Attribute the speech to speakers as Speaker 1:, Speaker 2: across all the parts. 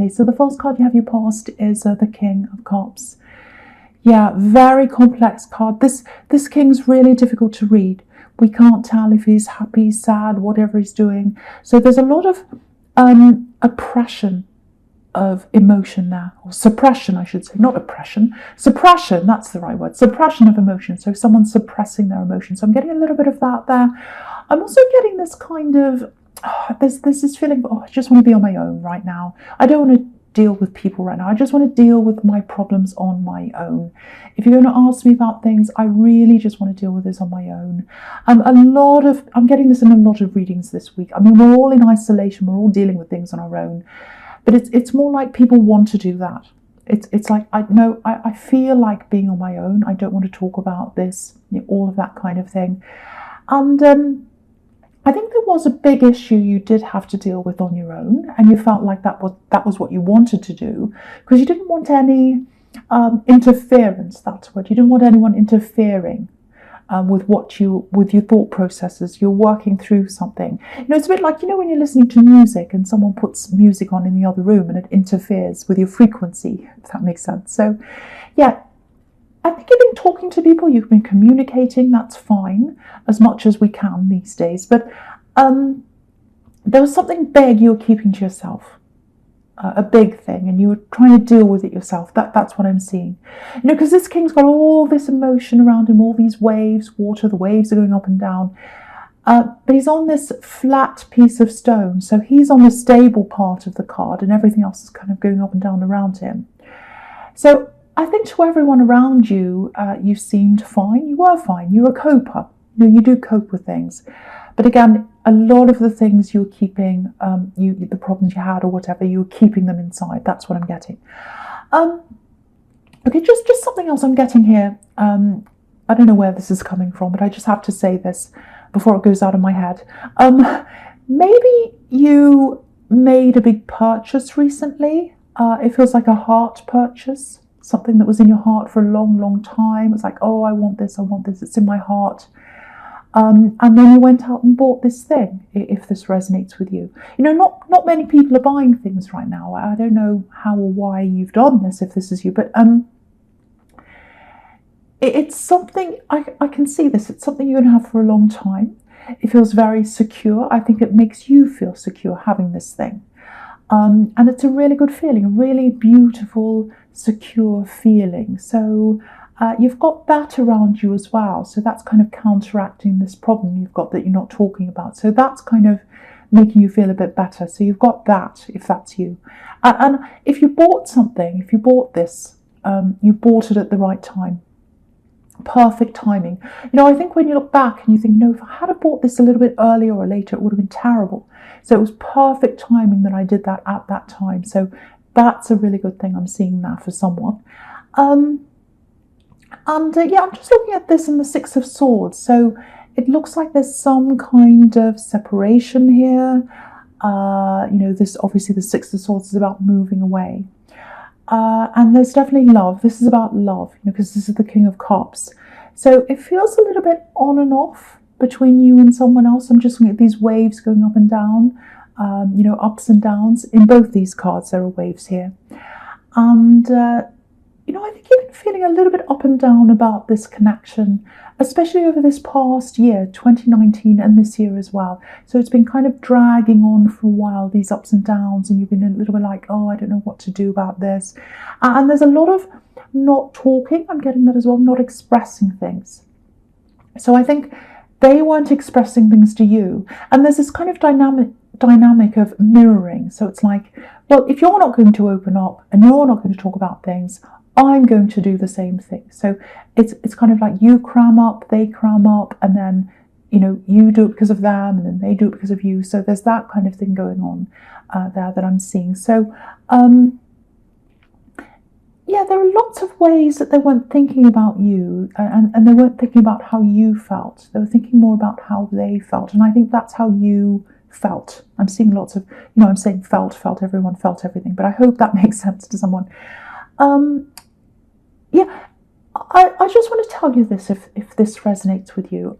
Speaker 1: Okay, so the first card you have your past is the King of Cups. Yeah, very complex card. This king's really difficult to read. We can't tell if he's happy, sad, whatever he's doing. So there's a lot of oppression of emotion there, or suppression, I should say, not oppression. Suppression, that's the right word. Suppression of emotion. So someone's suppressing their emotion. So I'm getting a little bit of that there. I'm also getting this kind of, there's this feeling of, I just want to be on my own right now. I don't want to deal with people right now. I just want to deal with my problems on my own. If you're going to ask me about things, I really just want to deal with this on my own. I'm getting this in a lot of readings this week. I mean, we're all in isolation. We're all dealing with things on our own. But it's more like people want to do that. It's like, I feel like being on my own. I don't want to talk about this, all of that kind of thing. And I think there was a big issue you did have to deal with on your own, and you felt like that was what you wanted to do, because you didn't want any interference. That's what you didn't want anyone interfering with your thought processes. You're working through something. It's a bit like, when you're listening to music and someone puts music on in the other room and it interferes with your frequency, if that makes sense. So, yeah, I think you've been talking to people, you've been communicating, that's fine, as much as we can these days. But there was something big you were keeping to yourself. A big thing, and you were trying to deal with it yourself. That's what I'm seeing. Because this king's got all this emotion around him, all these waves, water, the waves are going up and down. But he's on this flat piece of stone, so he's on the stable part of the card, and everything else is kind of going up and down around him. So I think to everyone around you, you seemed fine. You were fine. You're a coper. You do cope with things. But again, a lot of the things you're keeping, the problems you had or whatever, you're keeping them inside. That's what I'm getting. Okay, just something else I'm getting here. I don't know where this is coming from, but I just have to say this before it goes out of my head. Maybe you made a big purchase recently. It feels like a heart purchase, something that was in your heart for a long, long time. It's like, oh, I want this, it's in my heart. And then you went out and bought this thing, if this resonates with you. Not many people are buying things right now. I don't know how or why you've done this, if this is you, but it's something, I can see this. It's something you're going to have for a long time. It feels very secure. I think it makes you feel secure having this thing. And it's a really good feeling, a really beautiful, secure feeling. So you've got that around you as well. So that's kind of counteracting this problem you've got that you're not talking about. So that's kind of making you feel a bit better. So you've got that, if that's you. And if you bought something, if you bought this, you bought it at the right time. Perfect timing. I think when you look back and you think, if I had bought this a little bit earlier or later, it would have been terrible. So it was perfect timing that I did that at that time. So that's a really good thing. I'm seeing that for someone. I'm just looking at this in the Six of Swords. So it looks like there's some kind of separation here. This obviously the Six of Swords is about moving away. And there's definitely love. This is about love, because this is the King of Cups. So it feels a little bit on and off between you and someone else. I'm just looking at these waves going up and down, ups and downs. In both these cards, there are waves here. And, I think you've been feeling a little bit up and down about this connection, especially over this past year, 2019, and this year as well. So it's been kind of dragging on for a while, these ups and downs, and you've been a little bit like, oh, I don't know what to do about this. And there's a lot of not talking. I'm getting that as well, not expressing things. So I think they weren't expressing things to you. And there's this kind of dynamic of mirroring. So it's like, well, if you're not going to open up and you're not going to talk about things, I'm going to do the same thing. So it's kind of like you cram up, they cram up, and then you do it because of them, and then they do it because of you. So there's that kind of thing going on there that I'm seeing. So there are lots of ways that they weren't thinking about you, and they weren't thinking about how you felt. They were thinking more about how they felt, and I think that's how you felt. I'm seeing lots of, I'm saying felt, everyone felt everything, but I hope that makes sense to someone. I just want to tell you this, if this resonates with you.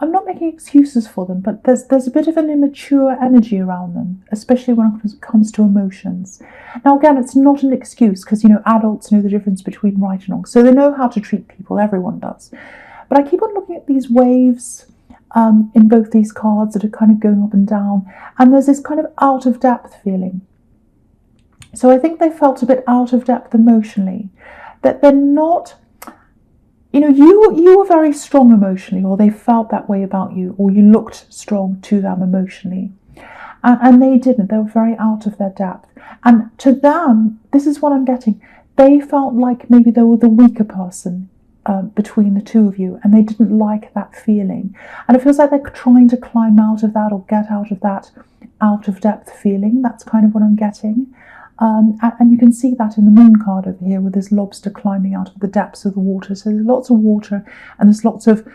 Speaker 1: I'm not making excuses for them, but there's a bit of an immature energy around them, especially when it comes to emotions. Now, again, it's not an excuse because, adults know the difference between right and wrong. So they know how to treat people. Everyone does. But I keep on looking at these waves in both these cards that are kind of going up and down. And there's this kind of out of depth feeling. So I think they felt a bit out of depth emotionally. That they're not... you were very strong emotionally, or they felt that way about you, or you looked strong to them emotionally. And they didn't. They were very out of their depth. And to them, this is what I'm getting, they felt like maybe they were the weaker person between the two of you, and they didn't like that feeling. And it feels like they're trying to climb out of that or get out of that out of depth feeling. That's kind of what I'm getting. And you can see that in the moon card over here with this lobster climbing out of the depths of the water. So there's lots of water and there's lots of,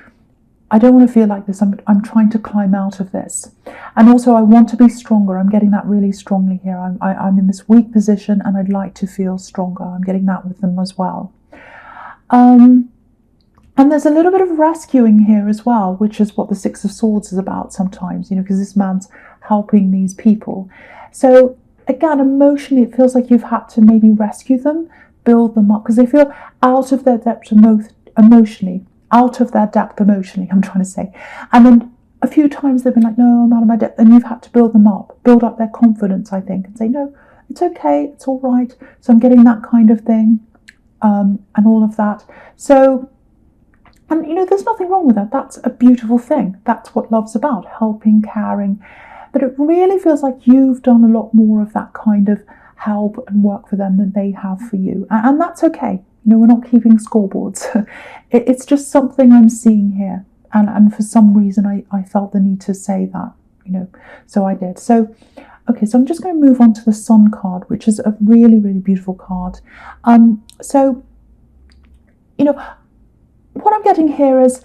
Speaker 1: I don't want to feel like this, I'm trying to climb out of this. And also I want to be stronger. I'm getting that really strongly here. I'm in this weak position and I'd like to feel stronger. I'm getting that with them as well. And there's a little bit of rescuing here as well, which is what the Six of Swords is about sometimes, because this man's helping these people. So again, emotionally, it feels like you've had to maybe rescue them, build them up, because they feel out of their depth emotionally, I'm trying to say. And then a few times they've been like, no, I'm out of my depth, and you've had to build them up, build up their confidence, I think, and say, no, it's okay, it's all right. So I'm getting that kind of thing, and all of that. So, and there's nothing wrong with that. That's a beautiful thing. That's what love's about, helping, caring. But it really feels like you've done a lot more of that kind of help and work for them than they have for you. And that's okay. We're not keeping scoreboards. It's just something I'm seeing here. And for some reason, I felt the need to say that, so I did. So, okay, so I'm just going to move on to the Sun card, which is a really, really beautiful card. So, what I'm getting here is,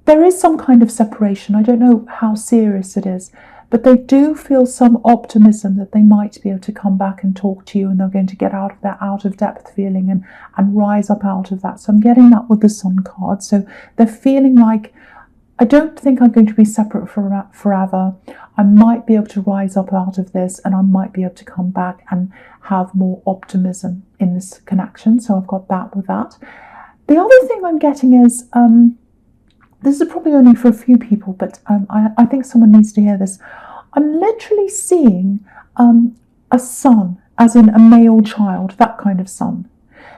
Speaker 1: there is some kind of separation. I don't know how serious it is, but they do feel some optimism that they might be able to come back and talk to you, and they're going to get out of that out of depth feeling and rise up out of that. So I'm getting that with the Sun card. So they're feeling like, I don't think I'm going to be separate forever. I might be able to rise up out of this, and I might be able to come back and have more optimism in this connection. So I've got that with that. The other thing I'm getting is, this is probably only for a few people, but I think someone needs to hear this. I'm literally seeing a son, as in a male child, that kind of son.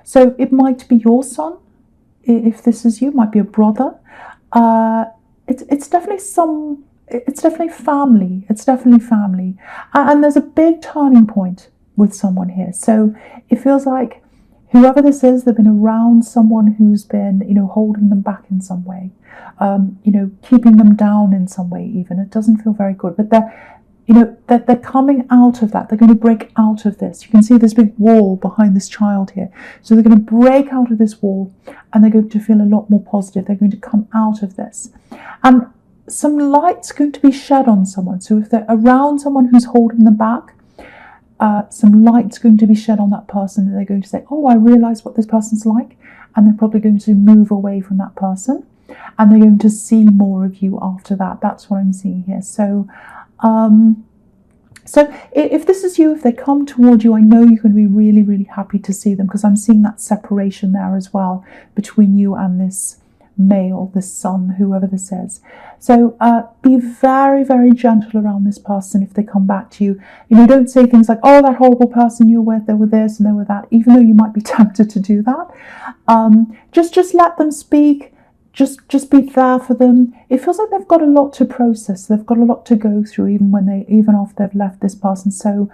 Speaker 1: So it might be your son, if this is you, it might be a brother. It's definitely family. It's definitely family. And there's a big turning point with someone here. So it feels like whoever this is, they've been around someone who's been, holding them back in some way, keeping them down in some way even. It doesn't feel very good, but they're coming out of that. They're going to break out of this. You can see this big wall behind this child here. So they're going to break out of this wall and they're going to feel a lot more positive. They're going to come out of this. And some light's going to be shed on someone. So if they're around someone who's holding them back, some light's going to be shed on that person, and they're going to say, oh, I realise what this person's like, and they're probably going to move away from that person, and they're going to see more of you after that. That's what I'm seeing here. So if this is you, if they come toward you, I know you're going to be really, really happy to see them, because I'm seeing that separation there as well between you and this male, this son, whoever this is. So be very, very gentle around this person if they come back to you. Don't say things like, oh, that horrible person you were with, they were this and they were that, even though you might be tempted to do that. Just let them speak. Just be there for them. It feels like they've got a lot to process. They've got a lot to go through, even after they've left this person. So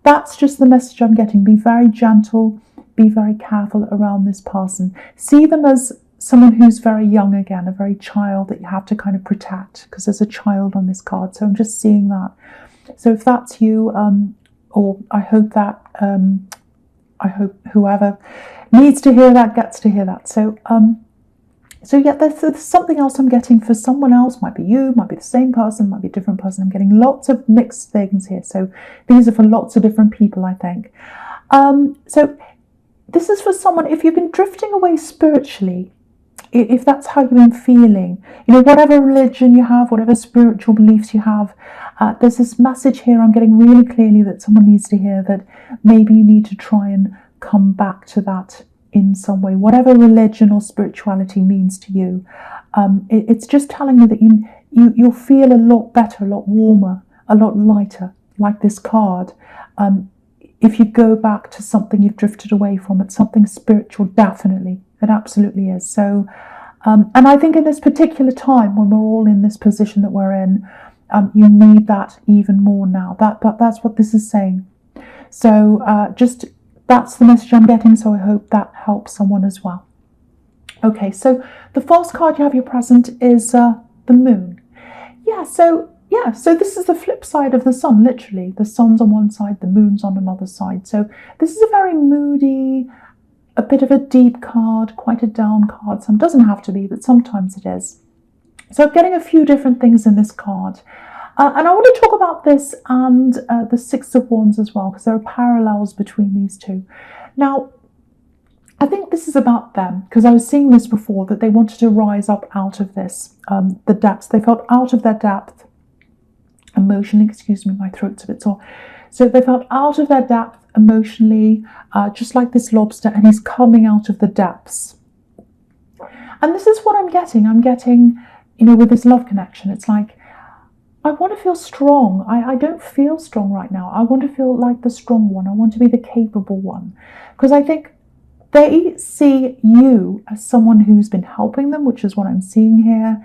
Speaker 1: that's just the message I'm getting. Be very gentle. Be very careful around this person. See them as someone who's very young again, a very child that you have to kind of protect, because there's a child on this card. So I'm just seeing that. So if that's you, or I hope whoever needs to hear that gets to hear that. So yeah, there's something else I'm getting for someone else. Might be you, might be the same person, might be a different person. I'm getting lots of mixed things here. So these are for lots of different people, I think. So this is for someone, if you've been drifting away spiritually, if that's how you've been feeling, whatever religion you have, whatever spiritual beliefs you have, there's this message here I'm getting really clearly that someone needs to hear, that maybe you need to try and come back to that in some way, whatever religion or spirituality means to you. It's just telling me that you'll feel a lot better, a lot warmer, a lot lighter, like this card. If you go back to something you've drifted away from, it's something spiritual, definitely. It absolutely is. So, and I think in this particular time, when we're all in this position that we're in, you need that even more now. That's what this is saying. So, that's the message I'm getting. So I hope that helps someone as well. Okay, so the false card you have your present is the moon. So this is the flip side of the sun, literally. The sun's on one side, the moon's on another side. So this is a very moody, a bit of a deep card, quite a down card. Some doesn't have to be, but sometimes it is. So I'm getting a few different things in this card. And I want to talk about this and the Six of Wands as well, because there are parallels between these two. Now, I think this is about them, because I was seeing this before, that they wanted to rise up out of this, the depths. They felt out of their depth emotionally. Excuse me, my throat's a bit sore. So they felt out of their depth emotionally, just like this lobster, and he's coming out of the depths. And this is what I'm getting. I'm getting, with this love connection, it's like, I want to feel strong. I don't feel strong right now. I want to feel like the strong one. I want to be the capable one. Because I think they see you as someone who's been helping them, which is what I'm seeing here.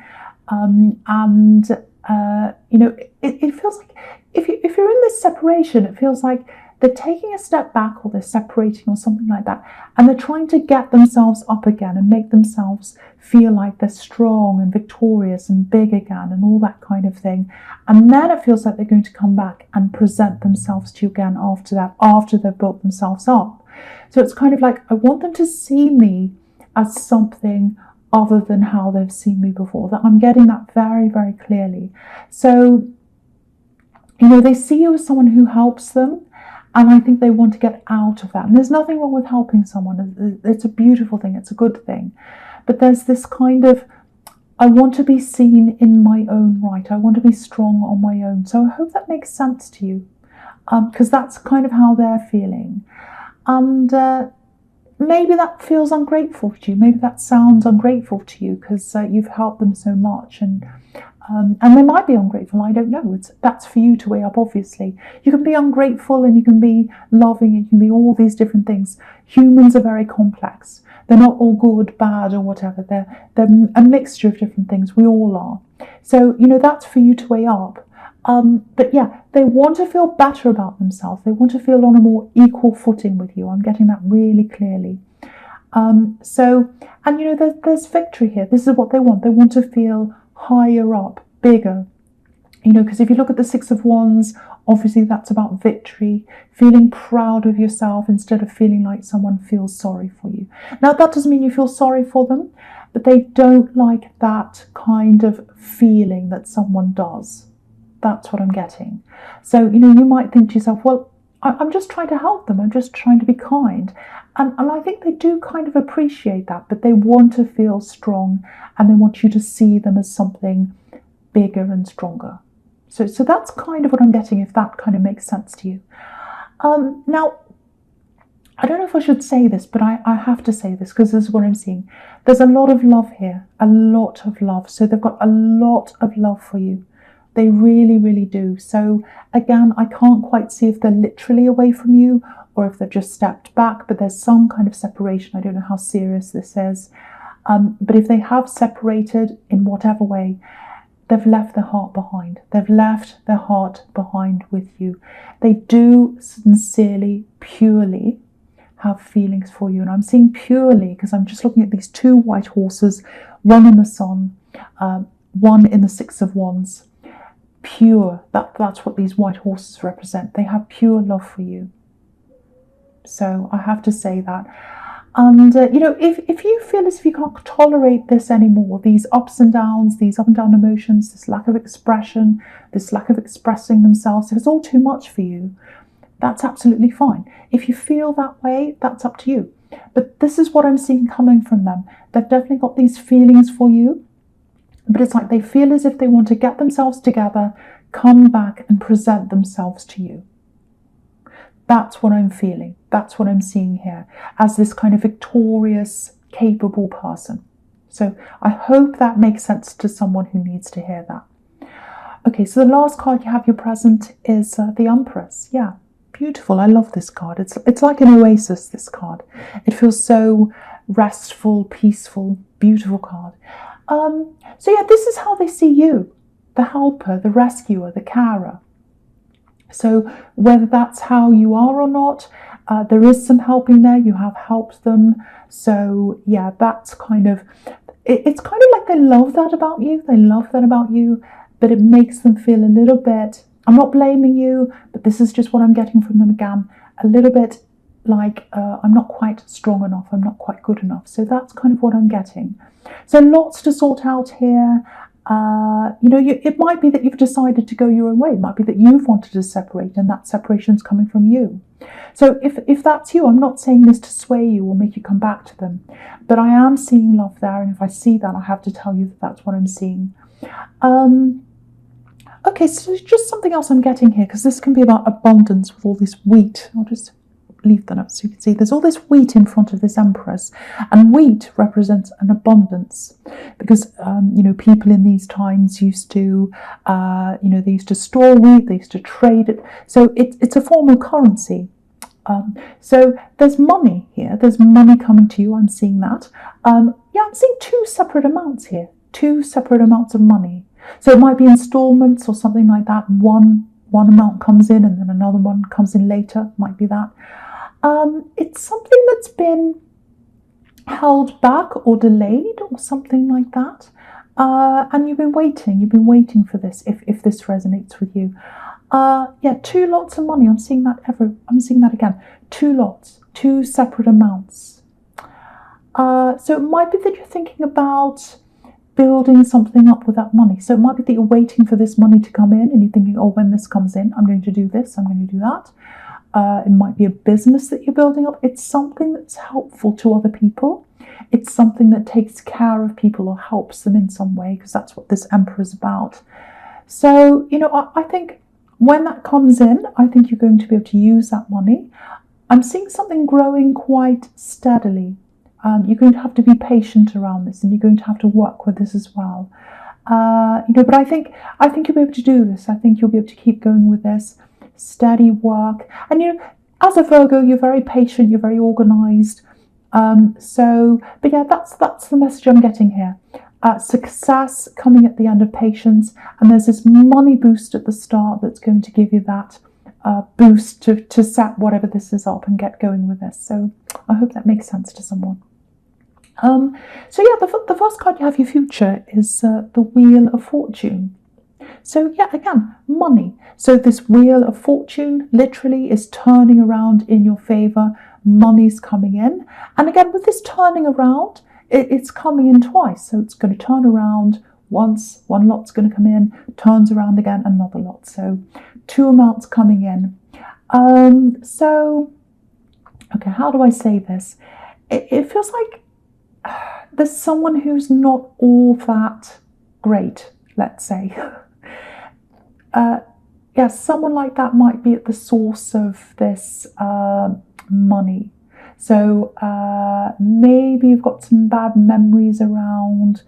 Speaker 1: It feels like if you're in this separation, it feels like they're taking a step back, or they're separating or something like that, and they're trying to get themselves up again and make themselves feel like they're strong and victorious and big again and all that kind of thing. And then it feels like they're going to come back and present themselves to you again after that, after they've built themselves up. So it's kind of like, I want them to see me as something other than how they've seen me before. That I'm getting that very, very clearly. So, they see you as someone who helps them, and I think they want to get out of that. And there's nothing wrong with helping someone. It's a beautiful thing. It's a good thing. But there's this kind of, I want to be seen in my own right. I want to be strong on my own. So I hope that makes sense to you, because that's kind of how they're feeling. And maybe that feels ungrateful to you. Maybe that sounds ungrateful to you, because you've helped them so much. And they might be ungrateful. I don't know. That's for you to weigh up, obviously. You can be ungrateful, and you can be loving, and you can be all these different things. Humans are very complex. They're not all good, bad, or whatever. They're a mixture of different things. We all are. So, that's for you to weigh up. But yeah, they want to feel better about themselves. They want to feel on a more equal footing with you. I'm getting that really clearly. There's victory here. This is what they want. They want to feel higher up, bigger. Because if you look at the Six of Wands, obviously that's about victory, feeling proud of yourself instead of feeling like someone feels sorry for you. Now, that doesn't mean you feel sorry for them, but they don't like that kind of feeling that someone does. That's what I'm getting. So, you might think to yourself, well, I'm just trying to help them. I'm just trying to be kind. And I think they do kind of appreciate that, but they want to feel strong, and they want you to see them as something bigger and stronger. So that's kind of what I'm getting, if that kind of makes sense to you. Now, I don't know if I should say this, but I have to say this, because this is what I'm seeing. There's a lot of love here, a lot of love. So they've got a lot of love for you. They really, really do. So again, I can't quite see if they're literally away from you or if they've just stepped back, but there's some kind of separation. I don't know how serious this is. But if they have separated in whatever way, they've left their heart behind. They've left their heart behind with you. They do sincerely, purely have feelings for you. And I'm seeing purely because I'm just looking at these two white horses, one in the sun, one in the Six of Wands. Pure, that's what these white horses represent. They have pure love for you. So I have to say that. And if you feel as if you can't tolerate this anymore, these ups and downs, these up and down emotions, this lack of expression, this lack of expressing themselves, if it's all too much for you, that's absolutely fine. If you feel that way, that's up to you. But this is what I'm seeing coming from them. They've definitely got these feelings for you, but it's like they feel as if they want to get themselves together, come back and present themselves to you. That's what I'm feeling. That's what I'm seeing here as this kind of victorious, capable person. So I hope that makes sense to someone who needs to hear that. Okay, so the last card you have your present is the Empress. Yeah, beautiful. I love this card. It's like an oasis, this card. It feels so restful, peaceful, beautiful card. So yeah, this is how they see you, the helper, the rescuer, the carer. So whether that's how you are or not, there is some helping there. You have helped them. So yeah, that's kind of, it's kind of like they love that about you. They love that about you, but it makes them feel a little bit, I'm not blaming you, but this is just what I'm getting from them again, a little bit like I'm not quite strong enough, I'm not quite good enough. So that's kind of what I'm getting. So lots to sort out here. It might be that you've decided to go your own way. It might be that you've wanted to separate and that separation's coming from you. So if that's you, I'm not saying this to sway you or make you come back to them, but I am seeing love there. And if I see that, I have to tell you that that's what I'm seeing. Okay, so just something else I'm getting here, because this can be about abundance with all this wheat. I'll just leave that up so you can see. There's all this wheat in front of this Empress, and wheat represents an abundance, because people in these times used to they used to store wheat, they used to trade it, so it's a form of currency. So there's money here, there's money coming to you. I'm seeing that. I'm seeing two separate amounts here, two separate amounts of money. So it might be installments or something like that. One amount comes in and then another one comes in later, might be that. It's something that's been held back or delayed or something like that. And you've been waiting for this, if this resonates with you. Two lots of money. I'm seeing that again. Two lots, two separate amounts. So it might be that you're thinking about building something up with that money. So it might be that you're waiting for this money to come in and you're thinking, oh, when this comes in, I'm going to do this, I'm going to do that. It might be a business that you're building up. It's something that's helpful to other people. It's something that takes care of people or helps them in some way, because that's what this Emperor is about. So, I think when that comes in, I think you're going to be able to use that money. I'm seeing something growing quite steadily. You're going to have to be patient around this, and you're going to have to work with this as well. But I think you'll be able to do this. I think you'll be able to keep going with this. Steady work. And as a Virgo, you're very patient, you're very organized. That's the message I'm getting here. Success coming at the end of patience, and there's this money boost at the start that's going to give you that boost to set whatever this is up and get going with this. So I hope that makes sense to someone. The first card you have your future is the Wheel of Fortune. So again, money. So this Wheel of Fortune literally is turning around in your favor. Money's coming in. And again, with this turning around, it's coming in twice. So it's going to turn around once, one lot's going to come in, turns around again, another lot. So two amounts coming in. Okay, how do I say this? It feels like there's someone who's not all that great, let's say. Someone like that might be at the source of this money. So maybe you've got some bad memories around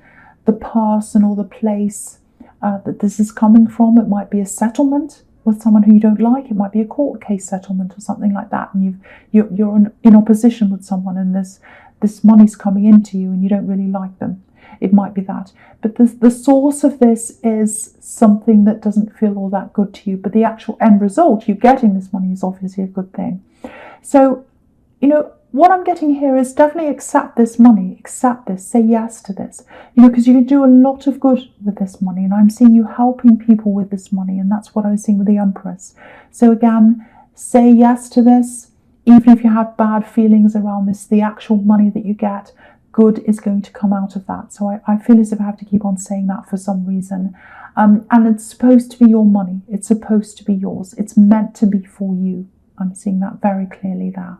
Speaker 1: the person or the place that this is coming from. It might be a settlement with someone who you don't like. It might be a court case settlement or something like that, and you're in opposition with someone, and this money's coming into you and you don't really like them. It might be that. But the source of this is something that doesn't feel all that good to you, but the actual end result, you getting this money, is obviously a good thing. So, what I'm getting here is definitely accept this money, accept this, say yes to this, because you can do a lot of good with this money, and I'm seeing you helping people with this money, and that's what I was seeing with the Empress. So again, say yes to this, even if you have bad feelings around this, the actual money that you get, good is going to come out of that. So I feel as if I have to keep on saying that for some reason. And it's supposed to be your money. It's supposed to be yours. It's meant to be for you. I'm seeing that very clearly there.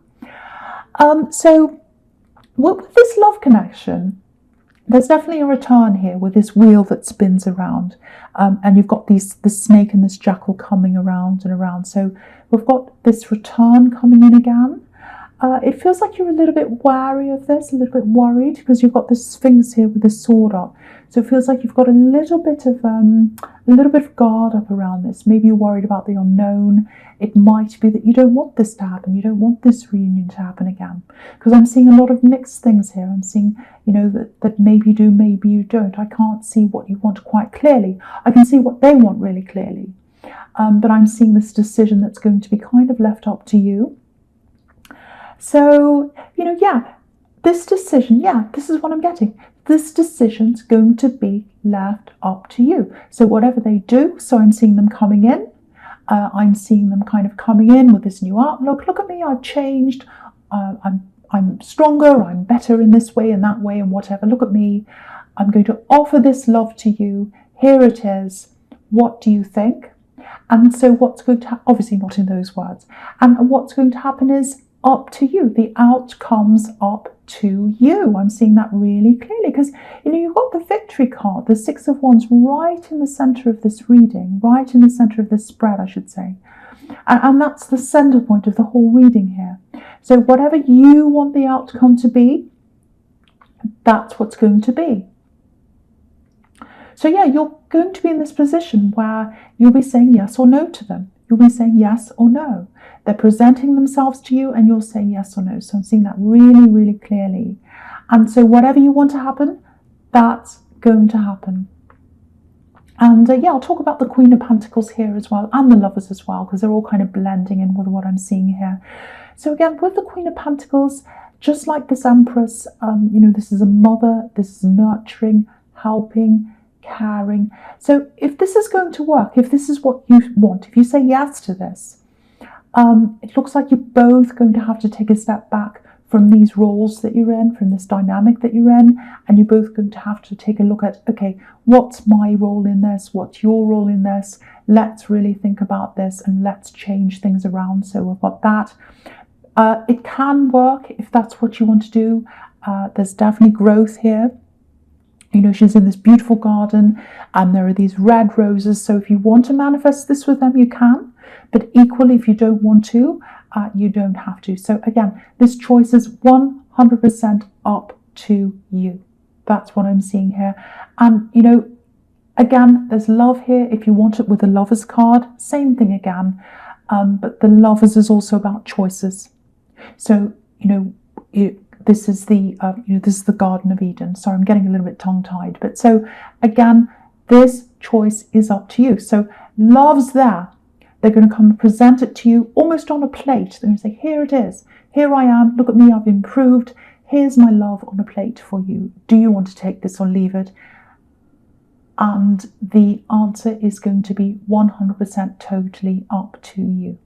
Speaker 1: So with this love connection, there's definitely a return here with this wheel that spins around, and you've got this snake and this jackal coming around and around. So we've got this return coming in again. It feels like you're a little bit wary of this, a little bit worried, because you've got the Sphinx here with the sword up. So it feels like you've got a little bit of guard up around this. Maybe you're worried about the unknown. It might be that you don't want this to happen. You don't want this reunion to happen again. Because I'm seeing a lot of mixed things here. I'm seeing, that maybe you do, maybe you don't. I can't see what you want quite clearly. I can see what they want really clearly. But I'm seeing this decision that's going to be kind of left up to you. So, this decision, this is what I'm getting. This decision's going to be left up to you. So whatever they do, so I'm seeing them coming in. I'm seeing them kind of coming in with this new outlook. Look at me, I've changed. I'm stronger, I'm better in this way and that way and whatever. Look at me. I'm going to offer this love to you. Here it is. What do you think? And so what's going to happen, obviously not in those words, and what's going to happen is up to you. The outcome's up to you. I'm seeing that really clearly because, you've got the victory card, the Six of Wands, right in the center of this reading, right in the center of this spread, I should say. And that's the center point of the whole reading here. So whatever you want the outcome to be, that's what's going to be. So you're going to be in this position where you'll be saying yes or no to them. You'll be saying yes or no. They're presenting themselves to you and you're saying yes or no. So I'm seeing that really, really clearly. And so whatever you want to happen, that's going to happen. And I'll talk about the Queen of Pentacles here as well, and the Lovers as well, because they're all kind of blending in with what I'm seeing here. So again, with the Queen of Pentacles, just like this Empress, this is a mother, this is nurturing, helping, caring. So if this is going to work, if this is what you want, if you say yes to this, it looks like you're both going to have to take a step back from these roles that you're in, from this dynamic that you're in, and you're both going to have to take a look at, okay, what's my role in this? What's your role in this? Let's really think about this and let's change things around. So we've got that. It can work if that's what you want to do. There's definitely growth here. She's in this beautiful garden and there are these red roses. So if you want to manifest this with them, you can. But equally, if you don't want to, you don't have to. So again, this choice is 100% up to you. That's what I'm seeing here. And, again, there's love here. If you want it with the Lovers card, same thing again. But the Lovers is also about choices. So, this is the Garden of Eden. Sorry, I'm getting a little bit tongue-tied. But so, again, this choice is up to you. So love's there. They're going to come and present it to you almost on a plate. They're going to say, here it is. Here I am. Look at me. I've improved. Here's my love on a plate for you. Do you want to take this or leave it? And the answer is going to be 100% totally up to you.